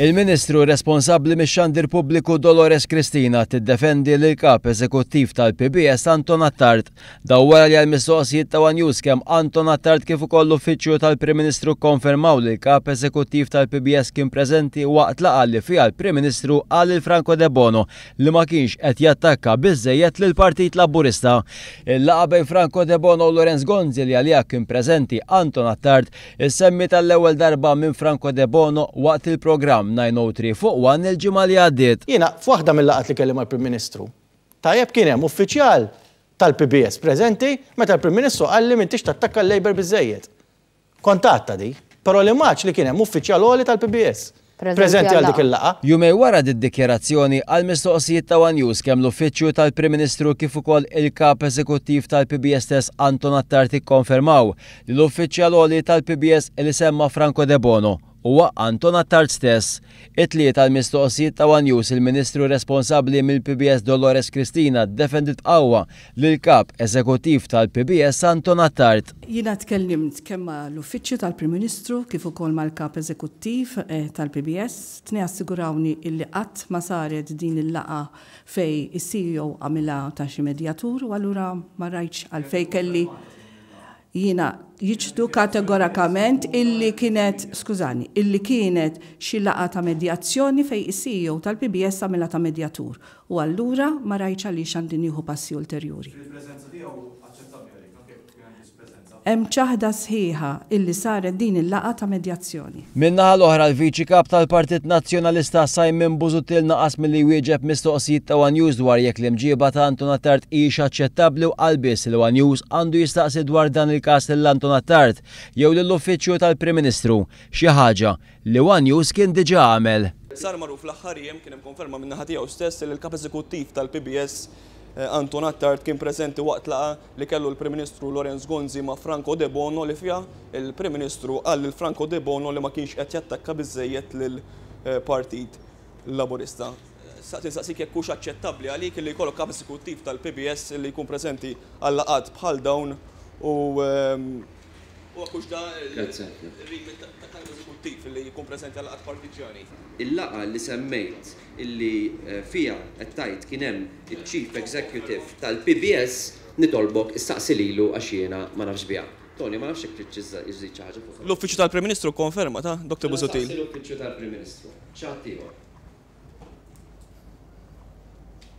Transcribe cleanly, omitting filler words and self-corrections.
Il-Ministru responsabbli mix-Xandir Pubbliku Dolores Cristina tiddefendi lil kap eżekuttiv tal-PBS Anton Attard. Daw wara li għall-mistoqsijiet ta' One News kemm Anton Attard kif ukoll l-uffiċċju tal-Prim Ministru konfermaw li l-kap eżekuttiv tal-PBS kien preżenti waqt laqgħa li fiha l-Prim Ministru qal lil Franco De Bono li ma kienx qed jattakka biżżejjed lill-Partit Laburista. Il-laqgħa bejn Franco De Bono u Lorenz Gonzi li għaliha kien preżenti Anton Attard issemmi tal-ewwel darba minn Franco De Bono waqt il-programm 903 fuq One il-ġimgħa li għaddiet. Jiena f'waħda mill-laqgħat li kellim mal-Prim Ministru. Tajjeb kien hemm uffiċjal tal-PBS preżenti meta l-Prim Ministru qal li m'intix tattakka l-Labor biżżejjed. Kontatta di, però l-imaġġ li kien hemm uffiċjal għoli tal-PBS preżenti għal dik il-laqgħa. Jumej wara id-dikjerazzjoni għal mistoqsijiet ta' One News kemm l-uffiċċju tal-Prim Ministru kif ukoll il-kap eżekuttiv tal-PBS stess Anton Attard ikkonfermaw li l-uffiċjal għoli tal-PBS li semma Franco De Bono huwa Anton Attard stess. It-tlieta tal-mistoqsijiet ta' One News il-Ministru responsabbli mill-PBS Dolores Cristina ddefendit qawwa lill-kap eżekuttiv tal-PBS Anton Attard. Jiena tkellimt kemm l-Uffiċċju tal-Prim Ministru kif ukoll mal-kap eżekuttiv tal-PBS tni assigurawni illi qatt ma saret din il-laqa fej is-CEO għamilha ta' xi medjatur u allura ma rajtx għalfejn kelli jiena jiġdu kategorikament illi kienet xi laqa ta' medjazzjoni fej is-CEO tal-PBS għamilha ta' medjatur u allura ma rajtx għaliex għandi nieħu passi ulterjuri. Hemm ċaħda sħiħa illi saret din il-laqa ta' medjazzjoni. Min-naħa l-oħra l-Viċi Kap tal-Partit Nazzjonalista Simon Busuttil naqas milli wieġeb mistoqsijiet ta' One News dwar jekk l-imġiba ta' Anton Attard hija aċċettabbli u qal biss li One News għandu jistaqsi dwar dan il-każ lil Anton Attard jew lill-Uffiċċju tal-Prim Ministru xi ħaġa li One News kien diġà għamel. Sar magħruf fl-aħħar jiem kien hemm konferma min-naħa tiegħu stess li l-kap eżekuttiv tal-PBS Anton Attard kien preżenti waqt laqa li kellu l-Prim Ministru Lorenz Gonzi ma' Franco De Bono li fiha il-Prim Ministru qal lil Franco De Bono li ma kienx qed jattakka biżżejjed lill-Partit Laburista. Saqsik jekk hux aċċettabbli għalik li jkollok kap eżekuttiv tal-PBS li jkun preżenti għal laqgħat bħal dawn u għakux da il-rimit ta' kap eżekuttiv li jkun preżenti għal laqgħat partiġjani. Il-laqgħa li semmejt illi fija qed tgħid kien hemm il-Chief Executive tal-PBS nitolbok issaqsi lilu għax jiena ma nafx biha. Tony, ma nafx jekk trid iżid xi ħaġa fuq. L-Uffiċċju tal-Prim Ministru konferma ta' Dr. Busuttil. L-Uffiċċju tal-Prim Ministru. Ċaħat ieħor.